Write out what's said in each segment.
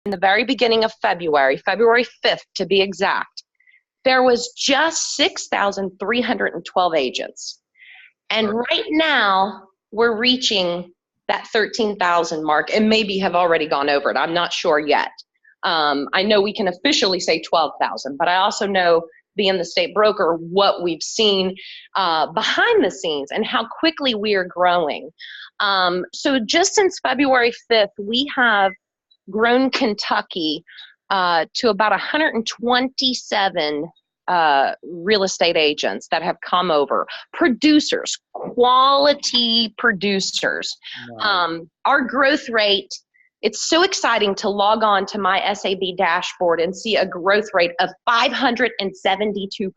in the very beginning of February 5th to be exact, there was just 6,312 agents. And right now, we're reaching that 13,000 mark and maybe have already gone over it. I'm not sure yet. I know we can officially say 12,000, but I also know, being the state broker, what we've seen behind the scenes and how quickly we are growing. So just since February 5th, we have grown Kentucky to about 127 real estate agents that have come over, producers, quality producers. Wow. Our growth rate, it's so exciting to log on to my SAB dashboard and see a growth rate of 572%.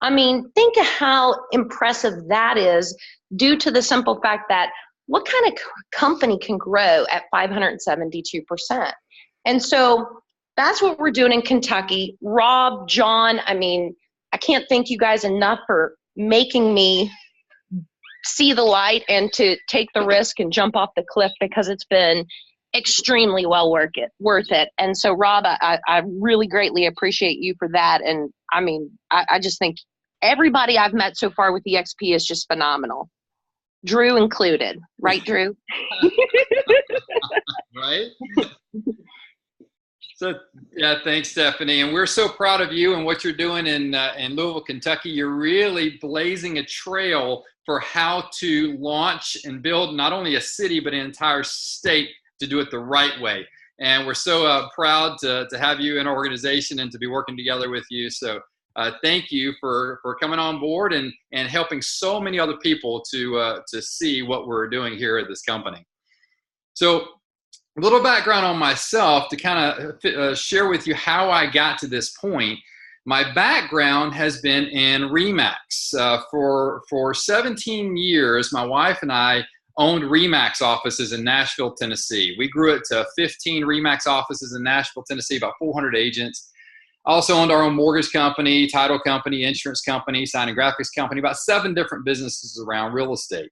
I mean, think of how impressive that is, due to the simple fact that what kind of company can grow at 572%? And so that's what we're doing in Kentucky. Rob, John, I mean, I can't thank you guys enough for making me see the light and to take the risk and jump off the cliff, because it's been extremely well worth it. And so, Rob, I really greatly appreciate you for that. And I mean, I just think everybody I've met so far with EXP is just phenomenal. Drew included. Right, Drew? Right? So, yeah, thanks, Stephanie. And we're so proud of you and what you're doing in Louisville, Kentucky. You're really blazing a trail for how to launch and build not only a city, but an entire state to do it the right way. And we're so proud to have you in our organization and to be working together with you. So thank you for coming on board and helping so many other people to see what we're doing here at this company. So, a little background on myself to kind of share with you how I got to this point. My background has been in RE/MAX. For 17 years, my wife and I owned RE/MAX offices in Nashville, Tennessee. We grew it to 15 RE/MAX offices in Nashville, Tennessee, about 400 agents. Also owned our own mortgage company, title company, insurance company, sign and graphics company, about 7 different businesses around real estate.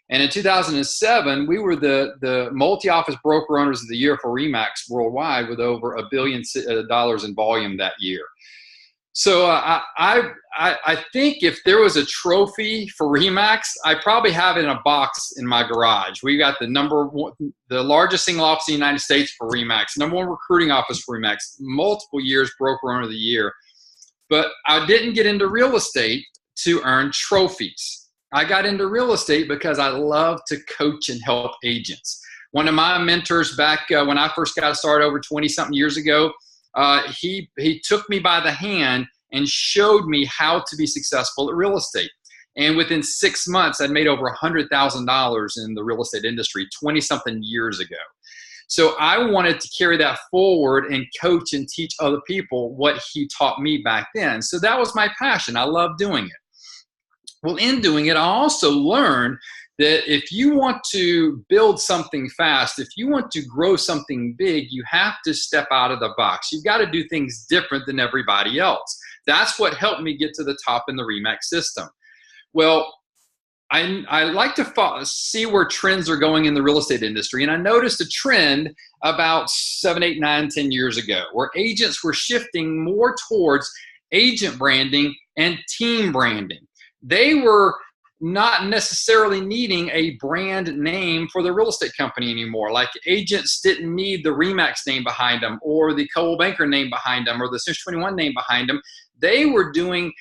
And in 2007, we were the multi-office broker owners of the year for RE/MAX worldwide, with over $1 billion in volume that year. So I think if there was a trophy for RE/MAX, I probably have it in a box in my garage. We got the largest single office in the United States for RE/MAX, #1 recruiting office for RE/MAX, multiple years broker owner of the year. But I didn't get into real estate to earn trophies. I got into real estate because I love to coach and help agents. One of my mentors back when I first got started over 20-something years ago, he took me by the hand and showed me how to be successful at real estate. And within 6 months, I'd made over $100,000 in the real estate industry 20-something years ago. So I wanted to carry that forward and coach and teach other people what he taught me back then. So that was my passion. I love doing it. Well, in doing it, I also learned that if you want to build something fast, if you want to grow something big, you have to step out of the box. You've got to do things different than everybody else. That's what helped me get to the top in the RE/MAX system. Well, I like to see where trends are going in the real estate industry. And I noticed a trend about 7, 8, 9, 10 years ago, where agents were shifting more towards agent branding and team branding. They were not necessarily needing a brand name for the real estate company anymore. Like, agents didn't need the RE/MAX name behind them, or the Coldwell Banker name behind them, or the Century 21 name behind them. They were doing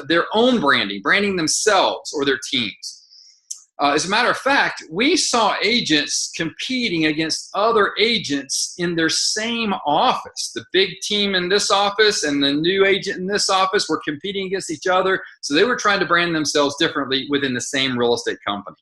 their own branding themselves or their teams. As a matter of fact, we saw agents competing against other agents in their same office. The big team in this office and the new agent in this office were competing against each other. So they were trying to brand themselves differently within the same real estate company.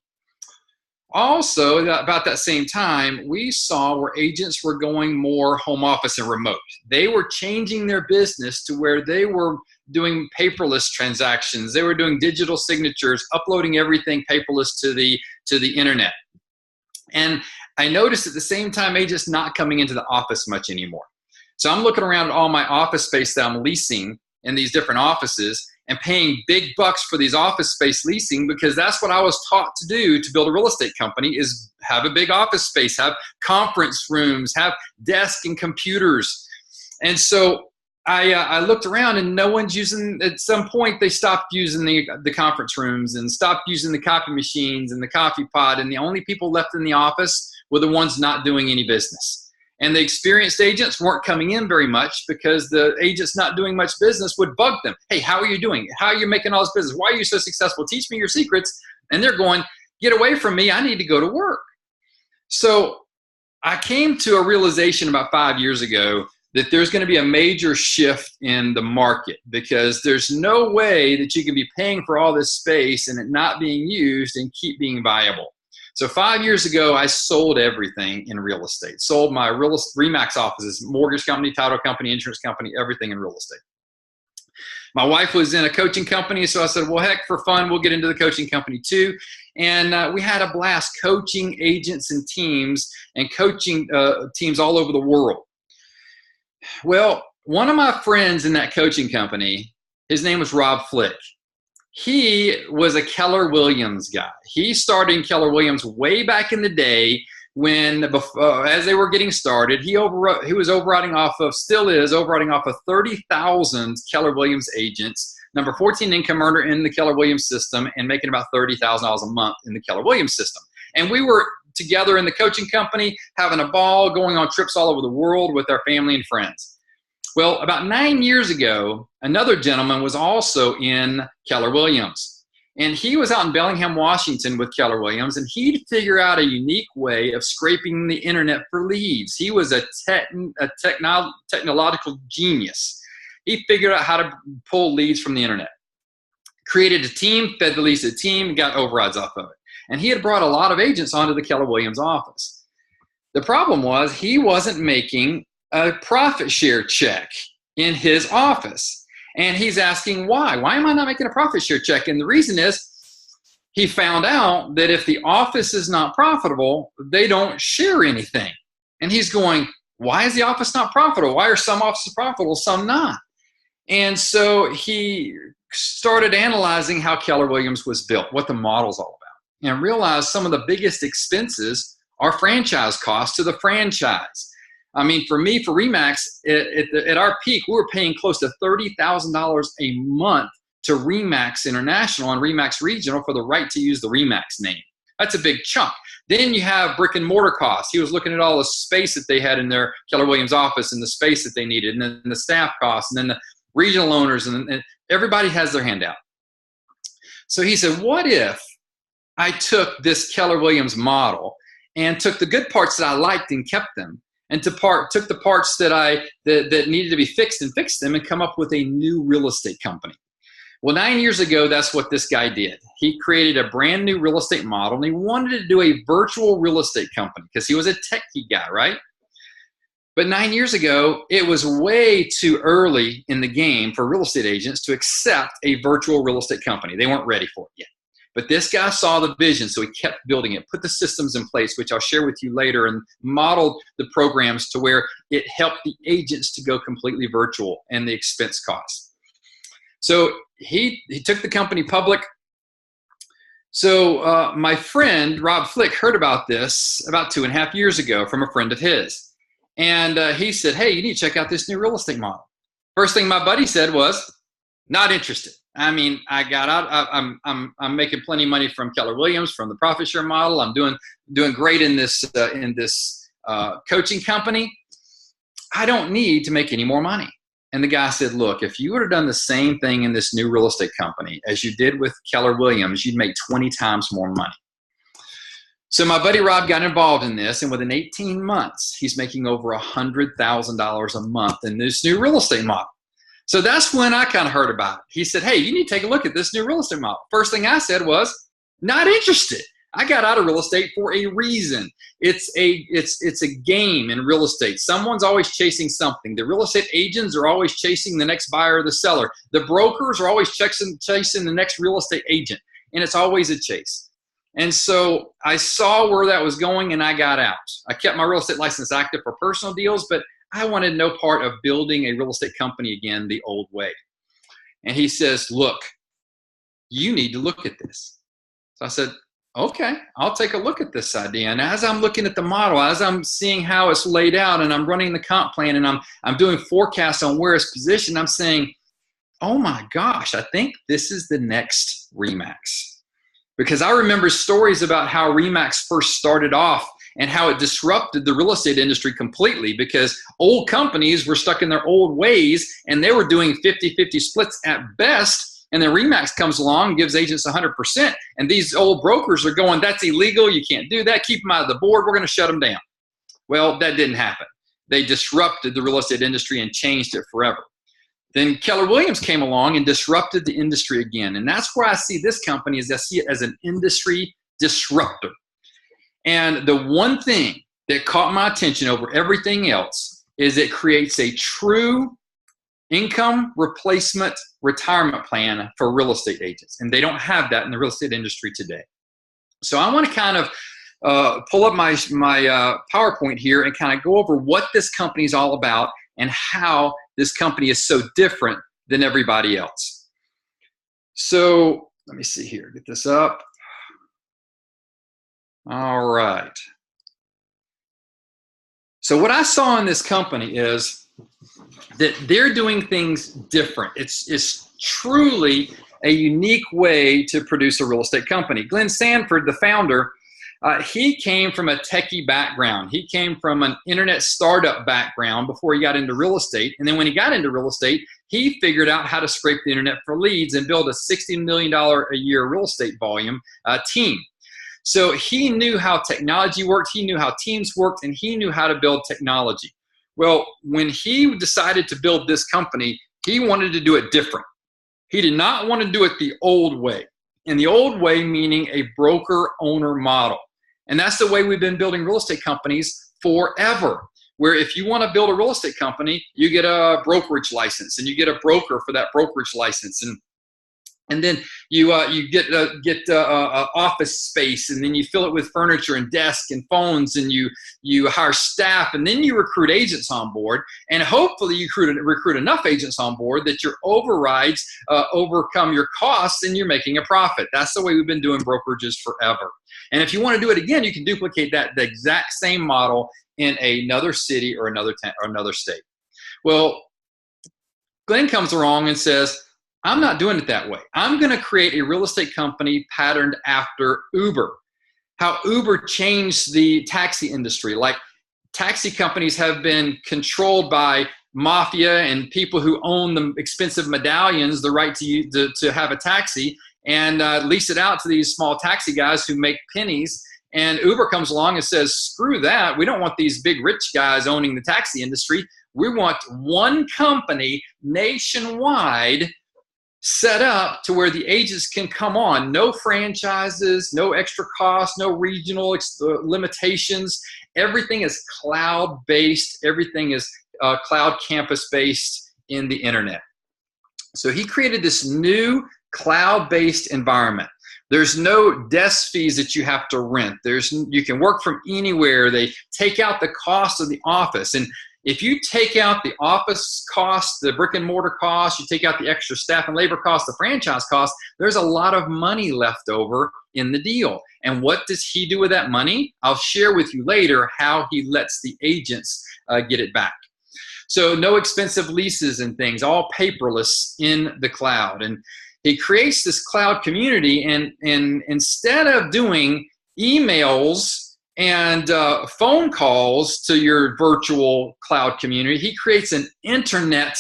Also, about that same time, we saw where agents were going more home office and remote. They were changing their business to where they were doing paperless transactions. They were doing digital signatures, uploading everything paperless to the internet. And I noticed at the same time, agents not coming into the office much anymore. So I'm looking around at all my office space that I'm leasing in these different offices, and paying big bucks for these office space leasing, because that's what I was taught to do to build a real estate company, is have a big office space, have conference rooms, have desks and computers. And so I looked around and no one's using, at some point they stopped using the conference rooms and stopped using the copy machines and the coffee pot. And the only people left in the office were the ones not doing any business. And the experienced agents weren't coming in very much because the agents not doing much business would bug them. Hey, how are you doing? How are you making all this business? Why are you so successful? Teach me your secrets. And they're going, get away from me. I need to go to work. So I came to a realization about 5 years ago that there's going to be a major shift in the market, because there's no way that you can be paying for all this space and it not being used and keep being viable. So 5 years ago, I sold everything in real estate. Sold my RE/MAX offices, mortgage company, title company, insurance company, everything in real estate. My wife was in a coaching company, so I said, well, heck, for fun, we'll get into the coaching company too. And we had a blast coaching agents and teams, and coaching teams all over the world. Well, one of my friends in that coaching company, his name was Rob Flick. He was a Keller Williams guy. He started in Keller Williams way back in the day when, as they were getting started, he was overriding off of, still is overriding off of 30,000 Keller Williams agents, number 14 income earner in the Keller Williams system, and making about $30,000 a month in the Keller Williams system. And we were together in the coaching company, having a ball, going on trips all over the world with our family and friends. Well, about 9 years ago, another gentleman was also in Keller Williams. And he was out in Bellingham, Washington with Keller Williams, and he'd figure out a unique way of scraping the internet for leads. He was a technological genius. He figured out how to pull leads from the internet. Created a team, fed the leads to a team, and got overrides off of it. And he had brought a lot of agents onto the Keller Williams office. The problem was he wasn't making a profit share check in his office. And he's asking why? Why am I not making a profit share check? And the reason is he found out that if the office is not profitable, they don't share anything. And he's going, why is the office not profitable? Why are some offices profitable, some not? And so he started analyzing how Keller Williams was built, what the model's all about, and realized some of the biggest expenses are franchise costs to the franchise. I mean, for me, for RE/MAX, at our peak, we were paying close to $30,000 a month to RE/MAX International and RE/MAX Regional for the right to use the RE/MAX name. That's a big chunk. Then you have brick and mortar costs. He was looking at all the space that they had in their Keller Williams office and the space that they needed, and then the staff costs, and then the regional owners, and everybody has their hand out. So he said, what if I took this Keller Williams model and took the good parts that I liked and kept them, and took the parts that needed to be fixed and fixed them, and come up with a new real estate company. Well, 9 years ago, that's what this guy did. He created a brand new real estate model, and he wanted to do a virtual real estate company because he was a techie guy, right? But 9 years ago, it was way too early in the game for real estate agents to accept a virtual real estate company. They weren't ready for it yet. But this guy saw the vision, so he kept building it, put the systems in place, which I'll share with you later, and modeled the programs to where it helped the agents to go completely virtual and the expense costs. So he took the company public. So my friend, Rob Flick, heard about this about 2.5 years ago from a friend of his. And he said, hey, you need to check out this new real estate model. First thing my buddy said was, not interested. I mean, I got out. I'm making plenty of money from Keller Williams, from the profit share model. I'm doing great in this coaching company. I don't need to make any more money. And the guy said, look, if you would have done the same thing in this new real estate company as you did with Keller Williams, you'd make 20 times more money. So my buddy Rob got involved in this, and within 18 months, he's making over $100,000 a month in this new real estate model. So that's when I kind of heard about it. He said, hey, you need to take a look at this new real estate model. First thing I said was, not interested. I got out of real estate for a reason. It's a game in real estate. Someone's always chasing something. The real estate agents are always chasing the next buyer or the seller. The brokers are always chasing the next real estate agent, and it's always a chase. And so I saw where that was going, and I got out. I kept my real estate license active for personal deals, but I wanted no part of building a real estate company again the old way. And he says, look, you need to look at this. So I said, okay, I'll take a look at this idea. And as I'm looking at the model, as I'm seeing how it's laid out, and I'm running the comp plan, and I'm doing forecasts on where it's positioned, I'm saying, oh my gosh, I think this is the next RE/MAX. Because I remember stories about how RE/MAX first started off and how it disrupted the real estate industry completely, because old companies were stuck in their old ways and they were doing 50-50 splits at best. And then RE/MAX comes along and gives agents 100%. And these old brokers are going, that's illegal. You can't do that. Keep them out of the board. We're going to shut them down. Well, that didn't happen. They disrupted the real estate industry and changed it forever. Then Keller Williams came along and disrupted the industry again. And that's where I see this company, is I see it as an industry disruptor. And the one thing that caught my attention over everything else is it creates a true income replacement retirement plan for real estate agents. And they don't have that in the real estate industry today. So I want to kind of pull up my PowerPoint here and kind of go over what this company is all about and how this company is so different than everybody else. So let me see here, get this up. All right. So what I saw in this company is that they're doing things different. It's truly a unique way to produce a real estate company. Glenn Sanford, the founder, he came from a techie background. He came from an internet startup background before he got into real estate. And then when he got into real estate, he figured out how to scrape the internet for leads and build a $60 million a year real estate volume team. So he knew how technology worked, he knew how teams worked, and he knew how to build technology. Well, when he decided to build this company, he wanted to do it different. He did not want to do it the old way. And the old way meaning a broker-owner model. And that's the way we've been building real estate companies forever. Where if you want to build a real estate company, you get a brokerage license, and you get a broker for that brokerage license. And then you get office space, and then you fill it with furniture and desk and phones, and you hire staff, and then you recruit agents on board, and hopefully you recruit enough agents on board that your overrides overcome your costs and you're making a profit. That's the way we've been doing brokerages forever. And if you want to do it again, you can duplicate the exact same model in another city or another state. Well, Glenn comes along and says, I'm not doing it that way. I'm going to create a real estate company patterned after Uber. How Uber changed the taxi industry. Like, taxi companies have been controlled by mafia and people who own the expensive medallions, the right to have a taxi, and lease it out to these small taxi guys who make pennies. And Uber comes along and says, screw that. We don't want these big rich guys owning the taxi industry. We want one company nationwide set up to where the agents can come on. No franchises, no extra costs, no regional limitations. Everything is cloud-based. Everything is cloud campus-based in the internet. So he created this new cloud-based environment. There's no desk fees that you have to rent. You can work from anywhere. They take out the cost of the office. And if you take out the office cost, the brick and mortar cost, you take out the extra staff and labor cost, the franchise cost, there's a lot of money left over in the deal. And what does he do with that money? I'll share with you later how he lets the agents get it back. So no expensive leases and things, all paperless in the cloud. And he creates this cloud community, and instead of doing emails and phone calls to your virtual cloud community, he creates an internet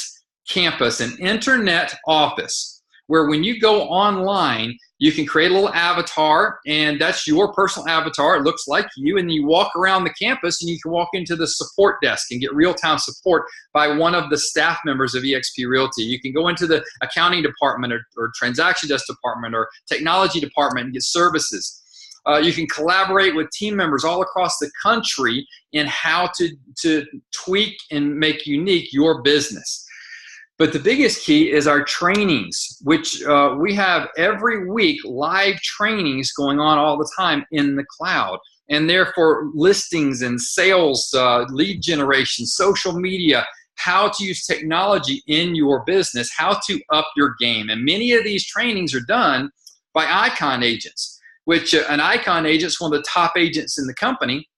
campus, an internet office, where when you go online, you can create a little avatar, and that's your personal avatar. It looks like you, and you walk around the campus, and you can walk into the support desk and get real-time support by one of the staff members of EXP Realty. You can go into the accounting department or transaction desk department or technology department and get services. You can collaborate with team members all across the country in how to tweak and make unique your business. But the biggest key is our trainings, which we have every week, live trainings going on all the time in the cloud. And therefore, listings and sales, lead generation, social media, how to use technology in your business, how to up your game. And many of these trainings are done by Icon agents, which an Icon agent is one of the top agents in the company.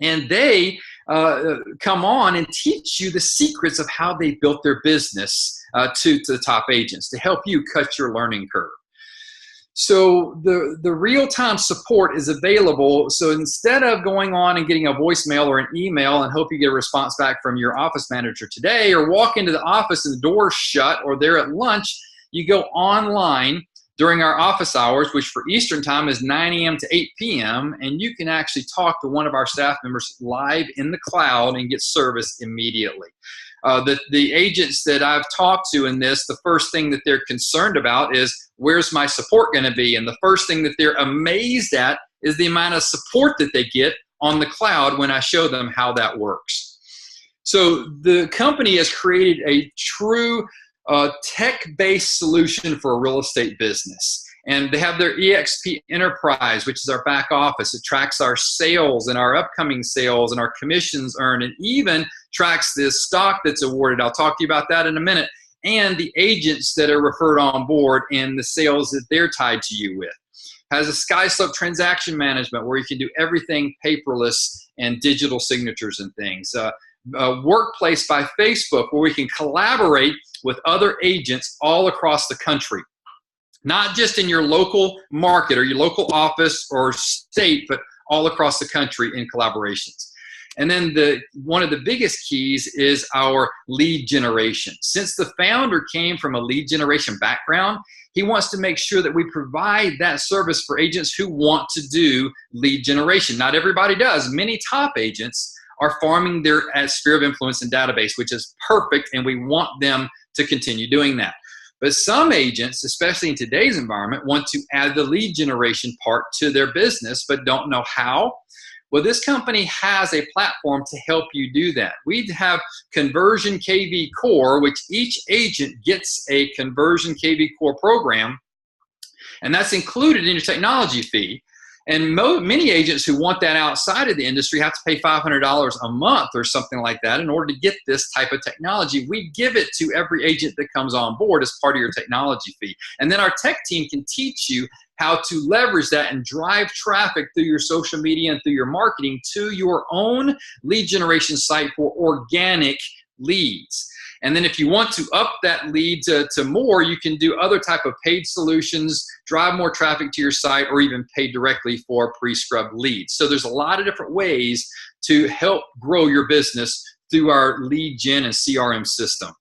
And they come on and teach you the secrets of how they built their business to the top agents to help you cut your learning curve. So the real-time support is available. So instead of going on and getting a voicemail or an email and hope you get a response back from your office manager today, or walk into the office and the door's shut, or they're at lunch, you go online during our office hours, which for Eastern time is 9 a.m. to 8 p.m., and you can actually talk to one of our staff members live in the cloud and get service immediately. The agents that I've talked to in this, the first thing that they're concerned about is, where's my support going to be? And the first thing that they're amazed at is the amount of support that they get on the cloud when I show them how that works. So the company has created a true tech-based solution for a real estate business. And they have their EXP Enterprise, which is our back office. It tracks our sales and our upcoming sales and our commissions earned, and even tracks the stock that's awarded. I'll talk to you about that in a minute. And the agents that are referred on board and the sales that they're tied to you with. Has a SkySlope transaction management where you can do everything paperless and digital signatures and things. Workplace by Facebook, where we can collaborate with other agents all across the country. Not just in your local market or your local office or state, but all across the country in collaborations. And then one of the biggest keys is our lead generation. Since the founder came from a lead generation background, he wants to make sure that we provide that service for agents who want to do lead generation. Not everybody does. Many top agents are farming their sphere of influence and database, which is perfect, and we want them to continue doing that. But some agents, especially in today's environment, want to add the lead generation part to their business, but don't know how. Well, this company has a platform to help you do that. We have Conversion KV Core, which each agent gets a Conversion KV Core program, and that's included in your technology fee. And many agents who want that outside of the industry have to pay $500 a month or something like that in order to get this type of technology. We give it to every agent that comes on board as part of your technology fee. And then our tech team can teach you how to leverage that and drive traffic through your social media and through your marketing to your own lead generation site for organic leads. And then if you want to up that lead to more, you can do other type of paid solutions, drive more traffic to your site, or even pay directly for pre-scrubbed leads. So there's a lot of different ways to help grow your business through our lead gen and CRM system.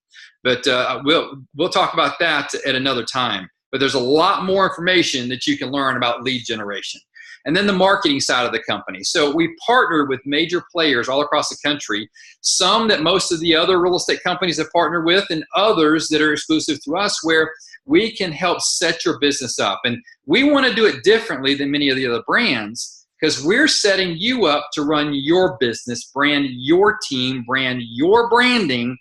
But we'll talk about that at another time. But there's a lot more information that you can learn about lead generation. And then the marketing side of the company. So we partnered with major players all across the country, some that most of the other real estate companies have partnered with, and others that are exclusive to us, where we can help set your business up. And we want to do it differently than many of the other brands, because we're setting you up to run your business, brand your team, brand your branding,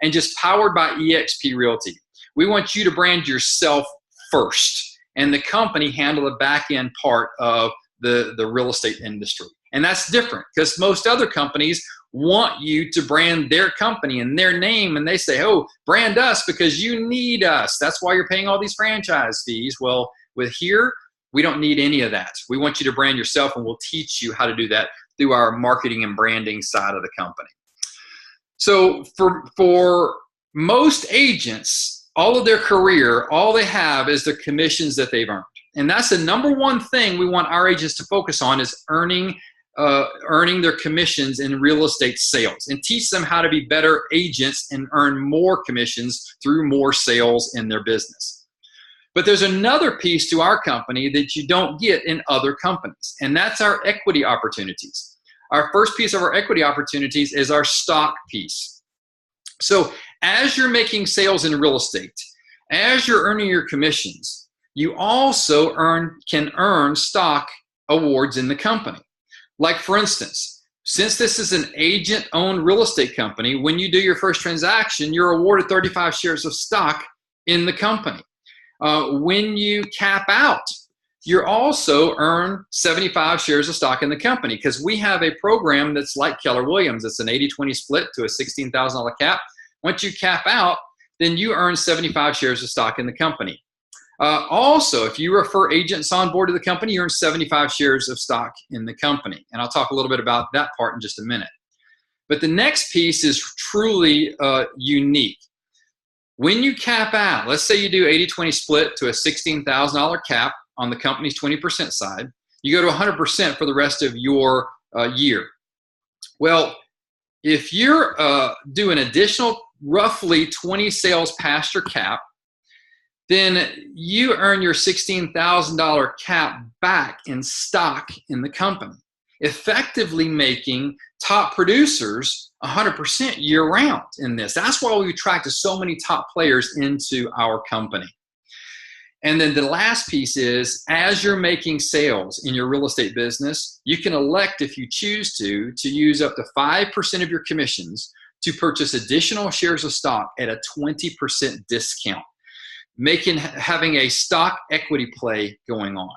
and just powered by EXP Realty. We want you to brand yourself first, and the company handle the back end part of the real estate industry. And that's different, because most other companies want you to brand their company and their name, and they say, oh, brand us because you need us. That's why you're paying all these franchise fees. Well, with here, we don't need any of that. We want you to brand yourself, and we'll teach you how to do that through our marketing and branding side of the company. So for most agents, all of their career, all they have is the commissions that they've earned. And that's the number one thing we want our agents to focus on, is earning their commissions in real estate sales, and teach them how to be better agents and earn more commissions through more sales in their business. But there's another piece to our company that you don't get in other companies, and that's our equity opportunities. Our first piece of our equity opportunities is our stock piece. So as you're making sales in real estate, as you're earning your commissions, you also can earn stock awards in the company. Like, for instance, since this is an agent-owned real estate company, when you do your first transaction, you're awarded 35 shares of stock in the company. When you cap out, you also earn 75 shares of stock in the company, because we have a program that's like Keller Williams. It's an 80-20 split to a $16,000 cap. Once you cap out, then you earn 75 shares of stock in the company. Also, if you refer agents on board to the company, you earn 75 shares of stock in the company. And I'll talk a little bit about that part in just a minute. But the next piece is truly unique. When you cap out, let's say you do 80-20 split to a $16,000 cap on the company's 20% side, you go to 100% for the rest of your year. Well, if you're do an additional roughly 20 sales past your cap, then you earn your $16,000 cap back in stock in the company, effectively making top producers 100% year-round in this. That's why we attracted so many top players into our company. And then the last piece is, as you're making sales in your real estate business, you can elect, if you choose to use up to 5% of your commissions to purchase additional shares of stock at a 20% discount, having a stock equity play going on.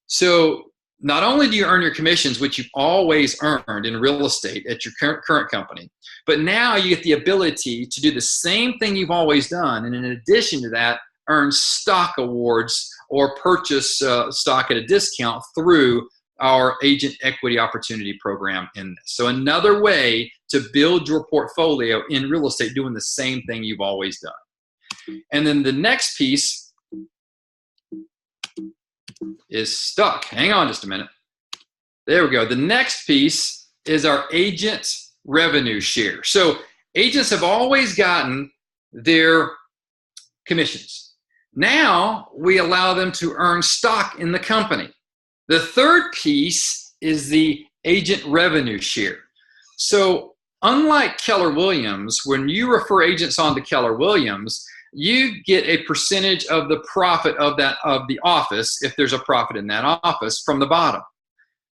So not only do you earn your commissions, which you've always earned in real estate at your current company, but now you get the ability to do the same thing you've always done, and in addition to that, earn stock awards or purchase stock at a discount through our Agent Equity Opportunity Program in this. So another way to build your portfolio in real estate, doing the same thing you've always done. And then the next piece is stuck. Hang on just a minute. There we go. The next piece is our agent revenue share. So agents have always gotten their commissions. Now we allow them to earn stock in the company. The third piece is the agent revenue share. So unlike Keller Williams, when you refer agents on to Keller Williams, you get a percentage of the profit of the office, if there's a profit in that office, from the bottom.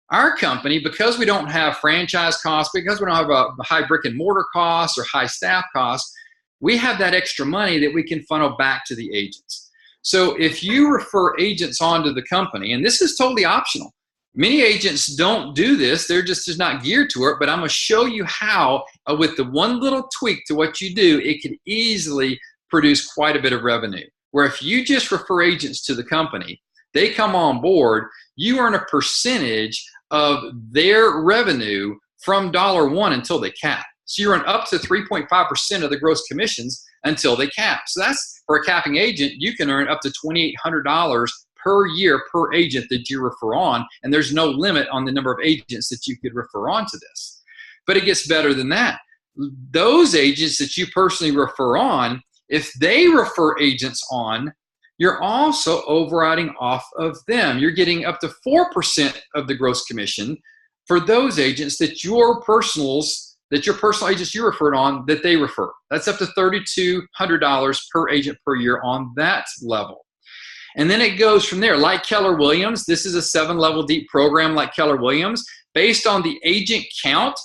Our company, because we don't have franchise costs, because we don't have a high brick and mortar costs or high staff costs, we have that extra money that we can funnel back to the agents. So if you refer agents onto the company, and this is totally optional. Many agents don't do this. They're just not geared to it, but I'm going to show you how, with the one little tweak to what you do, it can easily produce quite a bit of revenue. Where if you just refer agents to the company, they come on board, you earn a percentage of their revenue from $1 until they cap. So you earn up to 3.5% of the gross commissions until they cap. So that's, for a capping agent, you can earn up to $2,800 per year per agent that you refer on, and there's no limit on the number of agents that you could refer on to this. But it gets better than that. Those agents that you personally refer on, if they refer agents on, you're also overriding off of them. You're getting up to 4% of the gross commission for those agents that your personal agents you referred on, that they refer. That's up to $3,200 per agent per year on that level. And then it goes from there. Like Keller Williams, this is a 7-level deep program like Keller Williams. Based on the agent count,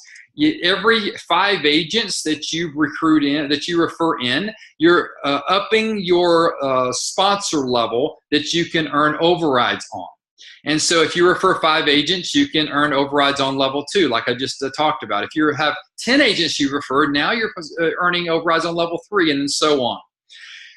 every 5 agents that you recruit in, that you refer in, you're upping your sponsor level that you can earn overrides on. And so if you refer 5 agents, you can earn overrides on level 2, like I just talked about. If you have 10 agents you referred, now you're earning overrides on level 3, and then so on.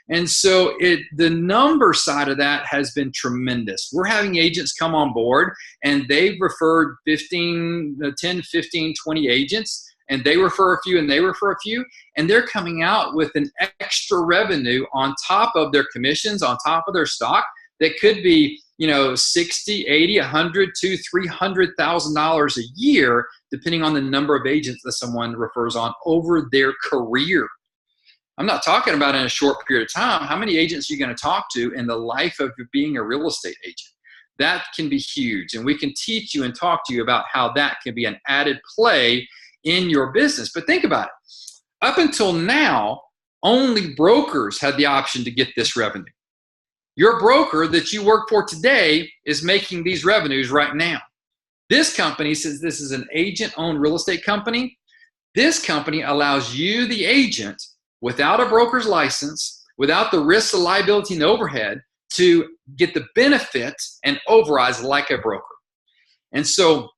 And so the number side of that has been tremendous. We're having agents come on board, and they've referred 10, 15, 20 agents, and they refer a few, and they refer a few, and they're coming out with an extra revenue on top of their commissions, on top of their stock, that could be, $60, $80, $100, $200,000, $300,000 a year, depending on the number of agents that someone refers on over their career. I'm not talking about in a short period of time. How many agents are you going to talk to in the life of being a real estate agent? That can be huge, and we can teach you and talk to you about how that can be an added play in your business. But think about it. Up until now, only brokers had the option to get this revenue. Your broker that you work for today is making these revenues right now. This company, since this is an agent-owned real estate company, this company allows you, the agent, without a broker's license, without the risks of liability and overhead, to get the benefit and overrides like a broker. And so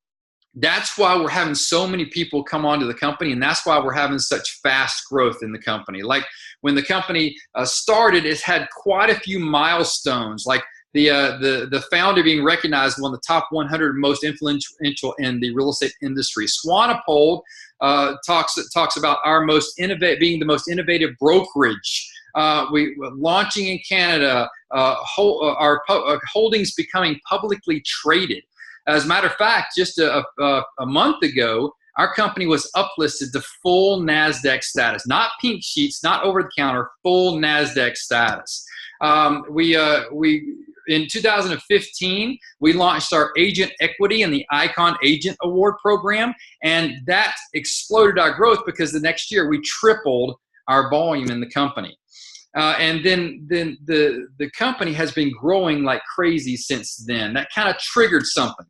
that's why we're having so many people come onto the company, and that's why we're having such fast growth in the company. Like when the company started, it had quite a few milestones, like the founder being recognized as one of the top 100 most influential in the real estate industry. Swanepoel talks about our being the most innovative brokerage. We launching in Canada, our holdings becoming publicly traded. As a matter of fact, just a month ago, our company was uplisted to full NASDAQ status, not pink sheets, not over the counter, full NASDAQ status. In 2015, we launched our agent equity and the Icon Agent Award program, and that exploded our growth because the next year we tripled our volume in the company. And then the company has been growing like crazy since then. That kind of triggered something.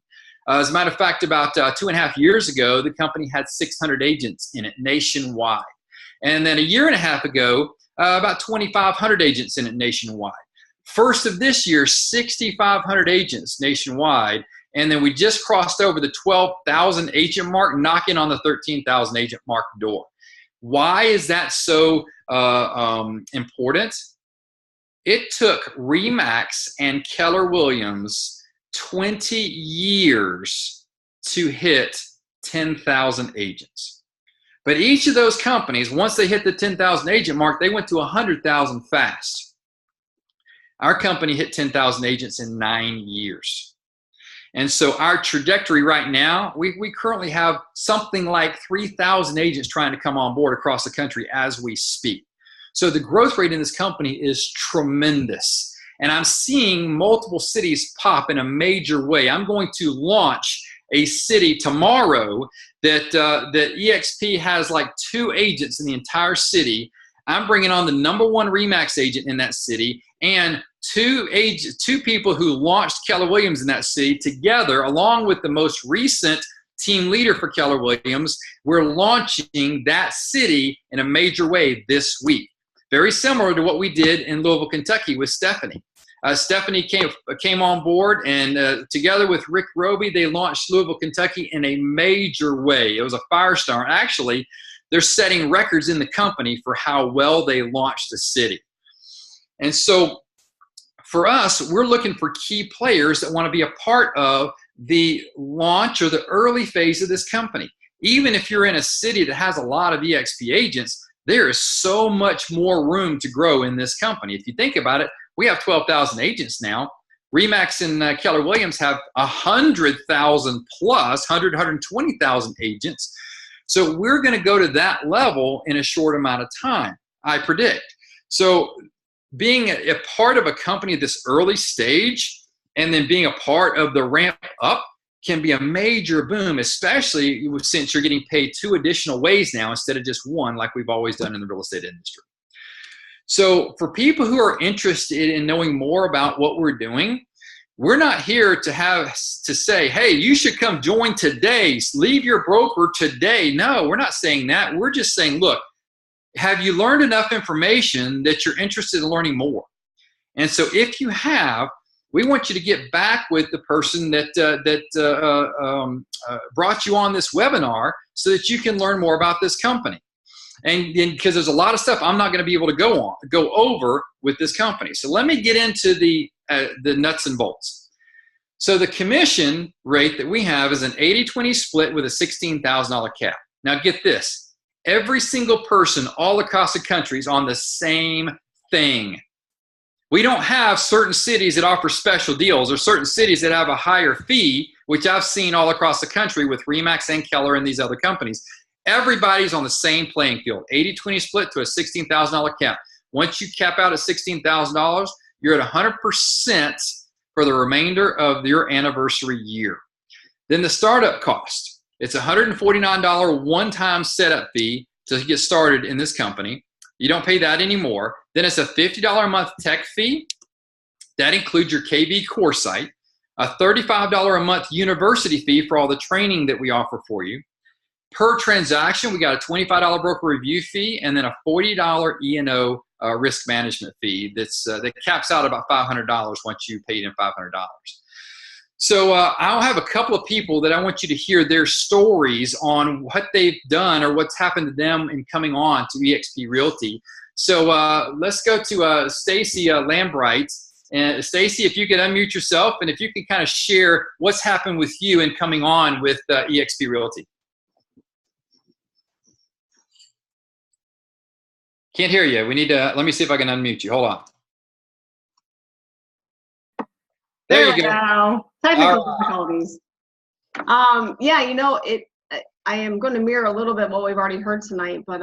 As a matter of fact, about 2.5 years ago, the company had 600 agents in it nationwide. And then a year and a half ago, about 2,500 agents in it nationwide. First of this year, 6,500 agents nationwide. And then we just crossed over the 12,000 agent mark, knocking on the 13,000 agent mark door. Why is that so important? It took RE/MAX and Keller Williams 20 years to hit 10,000 agents. But each of those companies, once they hit the 10,000 agent mark, they went to 100,000 fast. Our company hit 10,000 agents in 9 years. And so our trajectory right now, we currently have something like 3,000 agents trying to come on board across the country as we speak. So the growth rate in this company is tremendous. And I'm seeing multiple cities pop in a major way. I'm going to launch a city tomorrow that EXP has like 2 agents in the entire city. I'm bringing on the #1 RE/MAX agent in that city and 2 people who launched Keller Williams in that city together, along with the most recent team leader for Keller Williams. We're launching that city in a major way this week. Very similar to what we did in Louisville, Kentucky with Stephanie. Stephanie came on board, and together with Rick Roby, they launched Louisville, Kentucky in a major way. It was a firestorm. Actually, they're setting records in the company for how well they launched the city. And so for us, we're looking for key players that want to be a part of the launch or the early phase of this company. Even if you're in a city that has a lot of EXP agents, there is so much more room to grow in this company. If you think about it, we have 12,000 agents now. RE/MAX and Keller Williams have 100,000 plus, 120,000 agents. So we're going to go to that level in a short amount of time, I predict. So being a part of a company at this early stage and then being a part of the ramp up can be a major boom, especially since you're getting paid 2 additional ways now instead of just 1 like we've always done in the real estate industry. So for people who are interested in knowing more about what we're doing, we're not here to say, hey, you should come join today, leave your broker today. No, we're not saying that. We're just saying, look, have you learned enough information that you're interested in learning more? And so if you have, we want you to get back with the person that brought you on this webinar so that you can learn more about this company. And because there's a lot of stuff I'm not going to be able to go over with this company. So let me get into the nuts and bolts. So the commission rate that we have is an 80-20 split with a $16,000 cap. Now get this. Every single person all across the country is on the same thing. We don't have certain cities that offer special deals or certain cities that have a higher fee, which I've seen all across the country with RE/MAX and Keller and these other companies. Everybody's on the same playing field, 80-20 split to a $16,000 cap. Once you cap out at $16,000, you're at 100% for the remainder of your anniversary year. Then the startup cost. It's a $149 one-time setup fee to get started in this company. You don't pay that anymore. Then it's a $50 a month tech fee. That includes your KV core site, a $35 a month university fee for all the training that we offer for you. Per transaction, we got a $25 broker review fee and then a $40 E&O risk management fee that caps out about $500 once you paid in $500. So I'll have a couple of people that I want you to hear their stories on what they've done or what's happened to them in coming on to EXP Realty. So let's go to Stacy Lambright. And Stacy, if you could unmute yourself and if you can kind of share what's happened with you in coming on with EXP Realty. Can't hear you. We need to, let me see if I can unmute you. Hold on. There you go. Technical difficulties. Yeah, you know, I am going to mirror a little bit what we've already heard tonight, but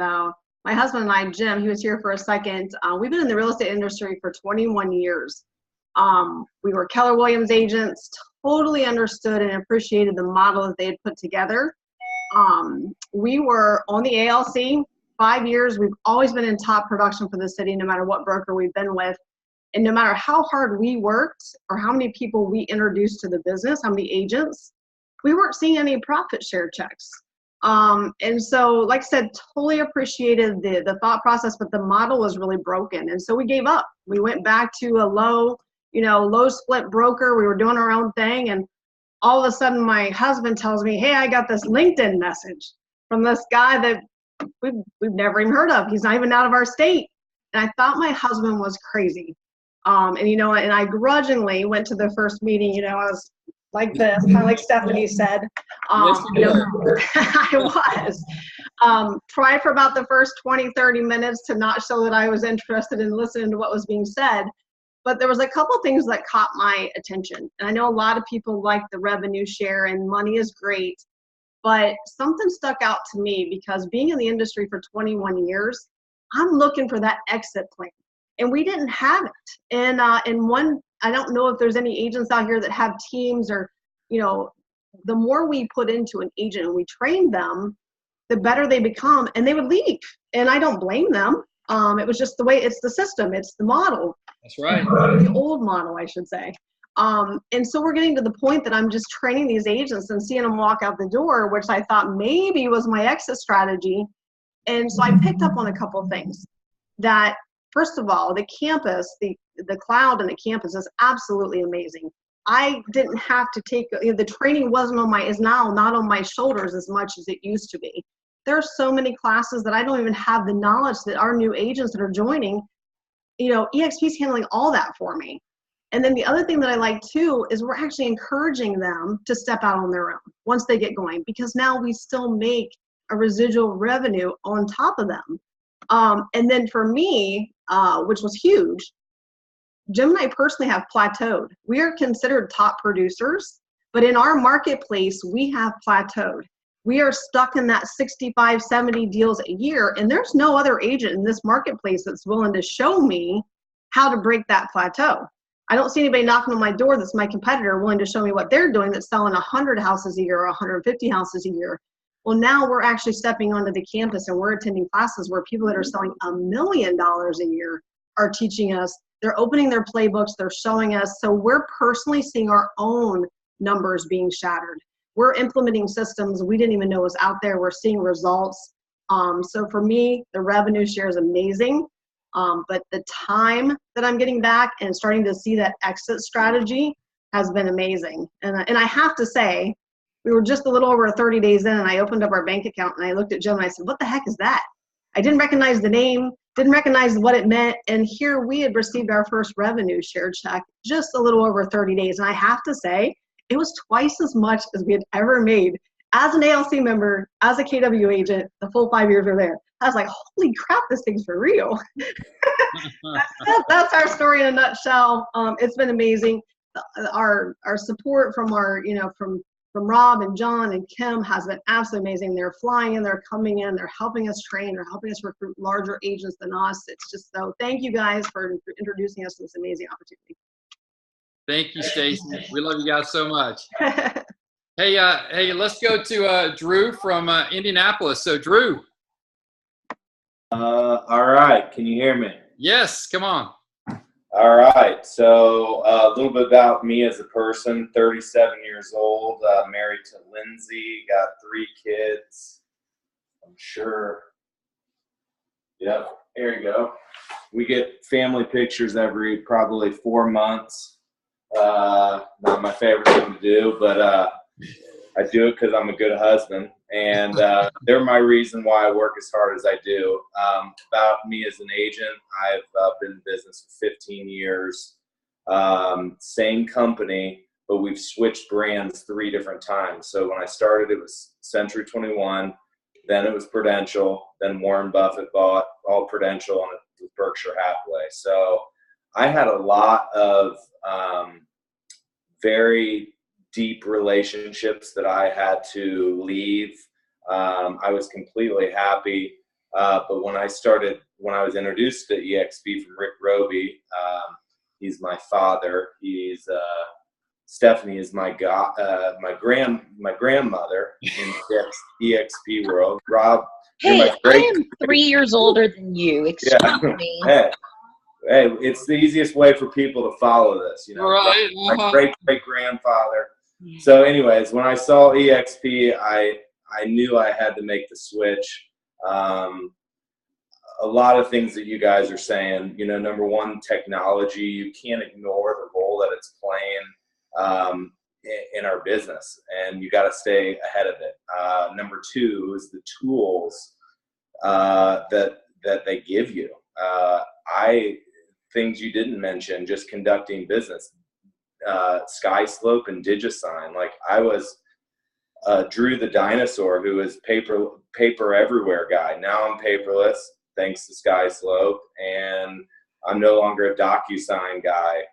my husband and I, Jim, he was here for a second. We've been in the real estate industry for 21 years. We were Keller Williams agents, totally understood and appreciated the model that they had put together. We were on the ALC 5 years. We've always been in top production for the city, no matter what broker we've been with. And no matter how hard we worked or how many people we introduced to the business, how many agents, we weren't seeing any profit share checks. And so, like I said, totally appreciated the thought process, but the model was really broken. And so we gave up. We went back to a low split broker. We were doing our own thing. And all of a sudden my husband tells me, hey, I got this LinkedIn message from this guy that we've never even heard of. He's not even out of our state. And I thought my husband was crazy. And, you know, and I grudgingly went to the first meeting. You know, I was like this, kind of like Stephanie said. Yes, You know, I was. Tried for about the first 20, 30 minutes to not show that I was interested in listening to what was being said. But there was a couple things that caught my attention. And I know a lot of people like the revenue share and money is great. But something stuck out to me because being in the industry for 21 years, I'm looking for that exit plan. And we didn't have it. And I don't know if there's any agents out here that have teams or, you know, the more we put into an agent and we train them, the better they become and they would leave. And I don't blame them. It was just the way, it's the system, it's the model. That's right. The old model, I should say. And so we're getting to the point that I'm just training these agents and seeing them walk out the door, which I thought maybe was my exit strategy. And so I picked up on a couple of things that, first of all, the campus, the cloud and the campus is absolutely amazing. I didn't have to take, you know, the training is now not on my shoulders as much as it used to be. There are so many classes that I don't even have the knowledge that our new agents that are joining, you know, EXP is handling all that for me. And then the other thing that I like too is we're actually encouraging them to step out on their own once they get going, because now we still make a residual revenue on top of them. And then for me, which was huge, Jim and I personally have plateaued. We are considered top producers, but in our marketplace, we have plateaued. We are stuck in that 65, 70 deals a year, and there's no other agent in this marketplace that's willing to show me how to break that plateau. I don't see anybody knocking on my door that's my competitor willing to show me what they're doing that's selling 100 houses a year or 150 houses a year. Well, now we're actually stepping onto the campus and we're attending classes where people that are selling $1 million a year are teaching us. They're opening their playbooks, they're showing us. So we're personally seeing our own numbers being shattered. We're implementing systems we didn't even know was out there. We're seeing results. So for me, the revenue share is amazing. But the time that I'm getting back and starting to see that exit strategy has been amazing. And I have to say, we were just a little over 30 days in and I opened up our bank account and I looked at Jim and I said, what the heck is that? I didn't recognize the name, didn't recognize what it meant. And here we had received our first revenue share check just a little over 30 days. And I have to say, it was twice as much as we had ever made as an ALC member, as a KW agent, the full 5 years we were there. I was like, holy crap, this thing's for real. That's our story in a nutshell. It's been amazing. Our support from our, you know, from Rob and John and Kim has been absolutely amazing. They're flying in, they're coming in, they're helping us train, they're helping us recruit larger agents than us. It's just so, thank you guys for introducing us to this amazing opportunity. Thank you, Stacy. We love you guys so much. Hey, let's go to Drew from Indianapolis. So, Drew. All right. Can you hear me? Yes. Come on. All right. So a little bit about me as a person, 37 years old, married to Lindsay, got 3 kids. I'm sure. Yep, there you go. We get family pictures every probably 4 months. Not my favorite thing to do, but I do it because I'm a good husband, and they're my reason why I work as hard as I do. About me as an agent, I've been in business for 15 years. Same company, but we've switched brands 3 different times. So when I started, it was Century 21. Then it was Prudential. Then Warren Buffett bought all Prudential, and it was Berkshire Hathaway. So I had a lot of very deep relationships that I had to leave. I was completely happy. But when I was introduced to EXP from Rick Roby, he's my father. He's Stephanie is my grandmother in EXP world. Rob, Hey, I am 3 years older than you. Excuse me. Hey, it's the easiest way for people to follow this, Right. My great-great-grandfather. So anyways, when I saw EXP, I knew I had to make the switch. A lot of things that you guys are saying, number one, technology, you can't ignore the role that it's playing in our business, and you got to stay ahead of it. Number two is the tools that they give you. Things you didn't mention, just conducting business, SkySlope and DigiSign. Like I was Drew the dinosaur, who was paper everywhere guy. Now I'm paperless thanks to SkySlope, and I'm no longer a DocuSign guy.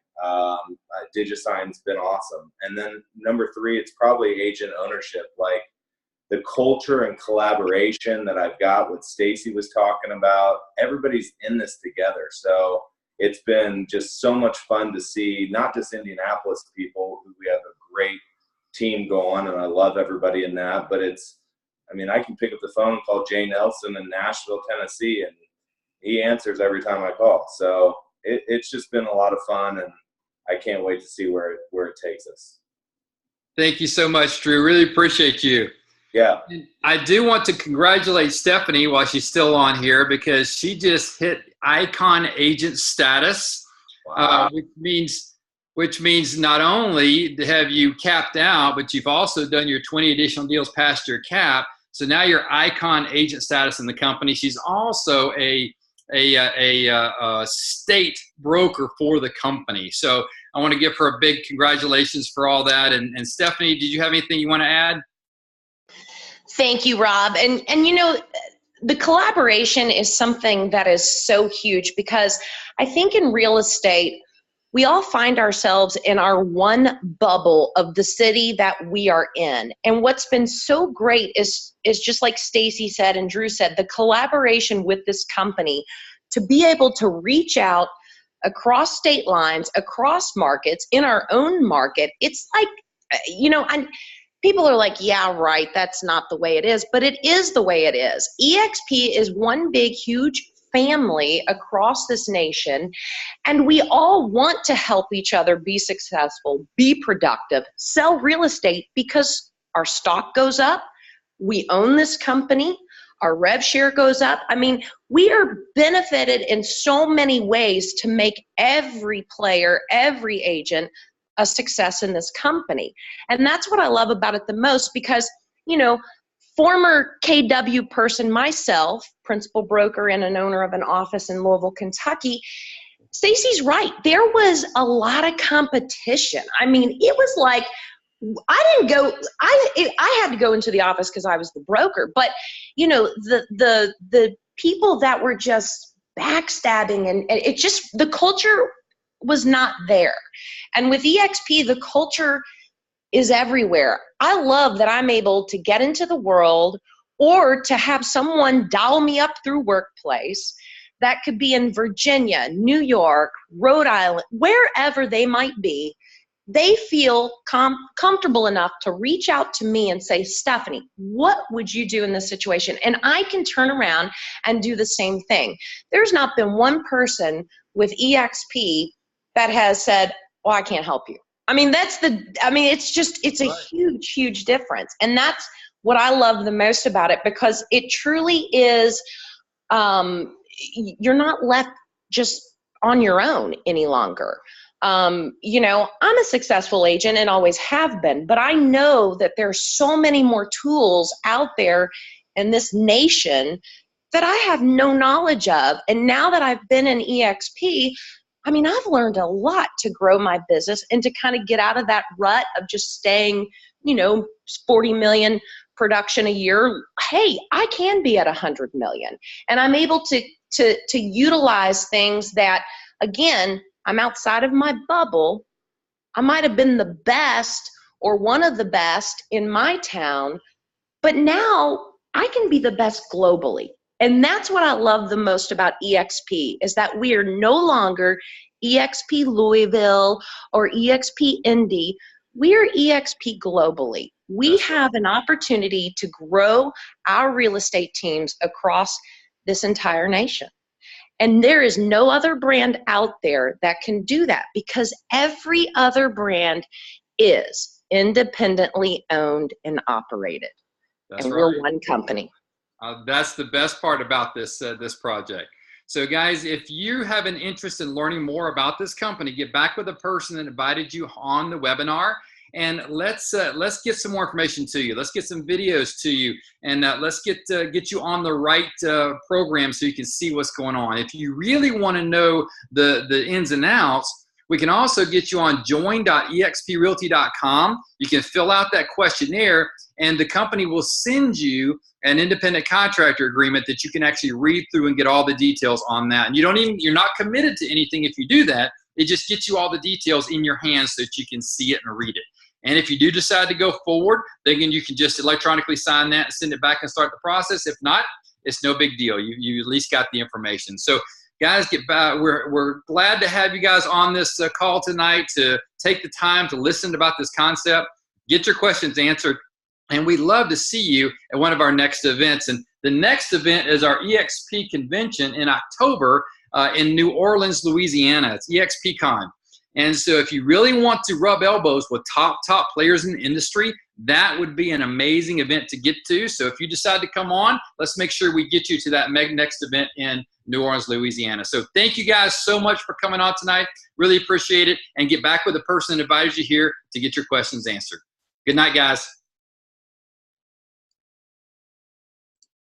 DigiSign's been awesome. And then number 3, it's probably agent ownership. Like the culture and collaboration that I've got, what Stacy was talking about, everybody's in this together. So it's been just so much fun to see, not just Indianapolis people, who we have a great team going, and I love everybody in that, but I can pick up the phone and call Jay Nelson in Nashville, Tennessee, and he answers every time I call. So it's just been a lot of fun, and I can't wait to see where it takes us. Thank you so much, Drew. Really appreciate you. Yeah. I do want to congratulate Stephanie while she's still on here, because she just hit icon agent status, Wow. which means not only have you capped out, but you've also done your 20 additional deals past your cap. So now you're icon agent status in the company. She's also a state broker for the company. So I want to give her a big congratulations for all that. And Stephanie, did you have anything you want to add? Thank you, Rob. And the collaboration is something that is so huge, because I think in real estate, we all find ourselves in our one bubble of the city that we are in. And what's been so great is just like Stacy said and Drew said, the collaboration with this company to be able to reach out across state lines, across markets, in our own market. It's like, people are like, yeah, right, that's not the way it is, but it is the way it is. EXP is one big, huge family across this nation, and we all want to help each other be successful, be productive, sell real estate, because our stock goes up, we own this company, our rev share goes up. We are benefited in so many ways to make every player, every agent a success in this company. And that's what I love about it the most, because, former KW person myself, principal broker and an owner of an office in Louisville, Kentucky, Stacy's right. There was a lot of competition. It was like, I had to go into the office because I was the broker, but the people that were just backstabbing, and it just, the culture was not there. And with EXP, the culture is everywhere. I love that I'm able to get into the world, or to have someone dial me up through Workplace. That could be in Virginia, New York, Rhode Island, wherever they might be. They feel comfortable enough to reach out to me and say, Stephanie, what would you do in this situation? And I can turn around and do the same thing. There's not been one person with EXP that has said, well, I can't help you. It's a huge, huge difference. And that's what I love the most about it, because it truly is, you're not left just on your own any longer. You know, I'm a successful agent and always have been, but I know that there's so many more tools out there in this nation that I have no knowledge of. And now that I've been in EXP, I mean, I've learned a lot to grow my business and to kind of get out of that rut of just staying, you know, 40 million production a year. Hey, I can be at 100 million, and I'm able to utilize things that, again, I'm outside of my bubble. I might have been the best or one of the best in my town, but now I can be the best globally. And that's what I love the most about EXP, is that we are no longer EXP Louisville or EXP Indy. We are EXP globally. We have an opportunity to grow our real estate teams across this entire nation. And there is no other brand out there that can do that, because every other brand is independently owned and operated. That's and right. We're one company. That's the best part about this this project. So guys, if you have an interest in learning more about this company, get back with the person that invited you on the webinar, and let's get some more information to you. Let's get some videos to you, and let's get you on the right program so you can see what's going on. If you really want to know the ins and outs, we can also get you on join.exprealty.com. You can fill out that questionnaire, and the company will send you an independent contractor agreement that you can actually read through and get all the details on that. And you're not committed to anything if you do that. It just gets you all the details in your hands so that you can see it and read it. And if you do decide to go forward, then you can just electronically sign that and send it back and start the process. If not, it's no big deal. You at least got the information. So guys, get back. We're glad to have you guys on this call tonight to take the time to listen about this concept, get your questions answered, and we'd love to see you at one of our next events. And the next event is our EXP convention in October in New Orleans, Louisiana. It's EXP Con. And so if you really want to rub elbows with top players in the industry, that would be an amazing event to get to. So if you decide to come on, let's make sure we get you to that next event in New Orleans, Louisiana. So thank you guys so much for coming on tonight. Really appreciate it. And get back with the person that invited you here to get your questions answered. Good night, guys.